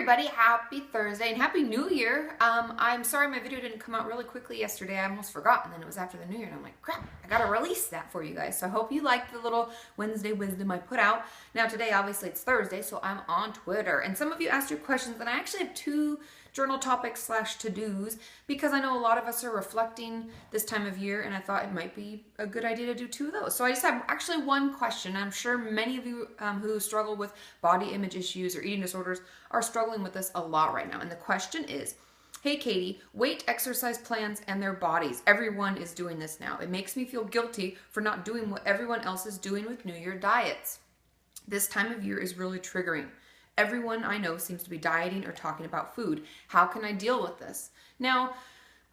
everybody, happy Thursday and happy New Year. I'm sorry my video didn't come out really quickly yesterday. I almost forgot, and then it was after the New Year and I'm like, crap, I gotta release that for you guys. So I hope you liked the little Wednesday wisdom I put out. Now today, obviously it's Thursday, so I'm on Twitter, and some of you asked your questions, and I actually have two journal topics slash to-dos because I know a lot of us are reflecting this time of year, and I thought it might be a good idea to do two of those. So I just have actually one question. I'm sure many of you who struggle with body image issues or eating disorders are struggling with this a lot right now. And the question is, hey Katie, weight exercise plans and their bodies. Everyone is doing this now. It makes me feel guilty for not doing what everyone else is doing with New Year diets. This time of year is really triggering. Everyone I know seems to be dieting or talking about food. How can I deal with this? Now,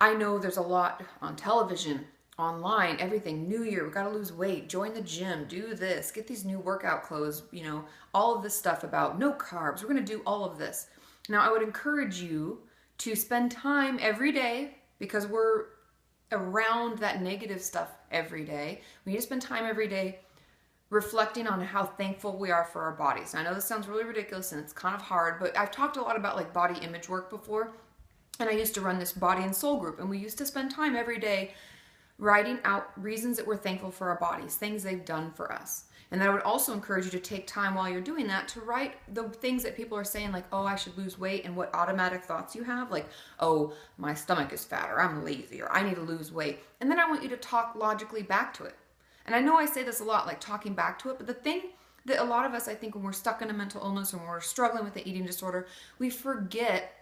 I know there's a lot on television, online, everything. New Year, we got to lose weight, join the gym, do this, get these new workout clothes, all of this stuff about no carbs. We're going to do all of this. Now, I would encourage you to spend time every day, because we're around that negative stuff every day. We need to spend time every day reflecting on how thankful we are for our bodies. I know this sounds really ridiculous and it's kind of hard, but I've talked a lot about like body image work before, and I used to run this body and soul group, and we used to spend time every day writing out reasons that we're thankful for our bodies, things they've done for us. And then I would also encourage you to take time while you're doing that to write the things that people are saying, like, oh, I should lose weight, and what automatic thoughts you have, like, oh, my stomach is fat, or I'm lazy, or I need to lose weight. And then I want you to talk logically back to it. And I know I say this a lot, like talking back to it, but the thing that a lot of us, I think, when we're stuck in a mental illness or when we're struggling with an eating disorder, we forget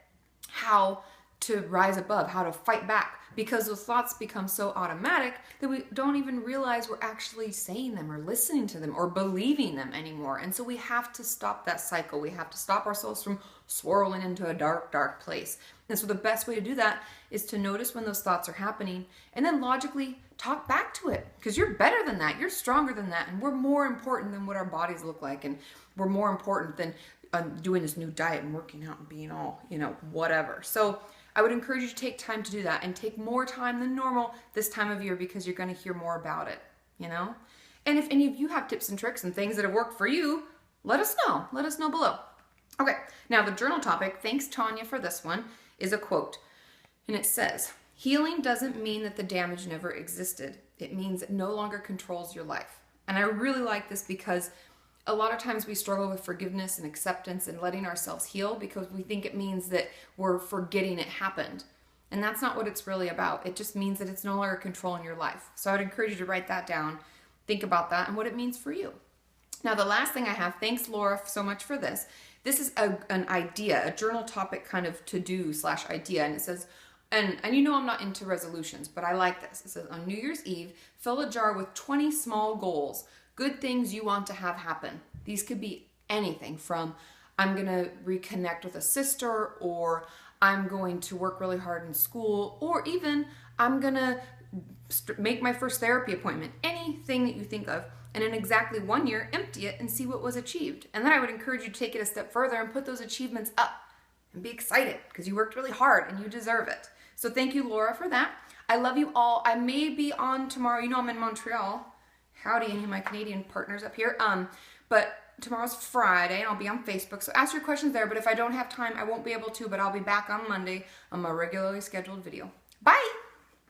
how to rise above, how to fight back, because those thoughts become so automatic that we don't even realize we're actually saying them or listening to them or believing them anymore. And so we have to stop that cycle. We have to stop ourselves from swirling into a dark, dark place. And so the best way to do that is to notice when those thoughts are happening and then logically talk back to it, because you're better than that. You're stronger than that. And we're more important than what our bodies look like. And we're more important than doing this new diet and working out and being all, whatever. So I would encourage you to take time to do that, and take more time than normal this time of year, because you're going to hear more about it, And if any of you have tips and tricks and things that have worked for you, let us know. Let us know below. Okay, now the journal topic, thanks Tanya for this one, is a quote. And it says, healing doesn't mean that the damage never existed. It means it no longer controls your life. And I really like this because a lot of times we struggle with forgiveness and acceptance and letting ourselves heal because we think it means that we're forgetting it happened. And that's not what it's really about. It just means that it's no longer controlling your life. So I would encourage you to write that down, think about that and what it means for you. Now, the last thing I have, thanks Laura so much for this. This is an idea, a journal topic kind of to-do slash idea. And it says, and I'm not into resolutions, but I like this. It says, on New Year's Eve, fill a jar with 20 small goals. Good things you want to have happen. These could be anything from I'm going to reconnect with a sister, or I'm going to work really hard in school, or even I'm going to make my first therapy appointment. Anything that you think of. And in exactly 1 year, empty it and see what was achieved. And then I would encourage you to take it a step further and put those achievements up and be excited because you worked really hard and you deserve it. So thank you, Laura, for that. I love you all. I may be on tomorrow. I'm in Montreal. Howdy, any of my Canadian partners up here. But tomorrow's Friday, and I'll be on Facebook. So ask your questions there. But if I don't have time, I won't be able to. But I'll be back on Monday on my regularly scheduled video. Bye!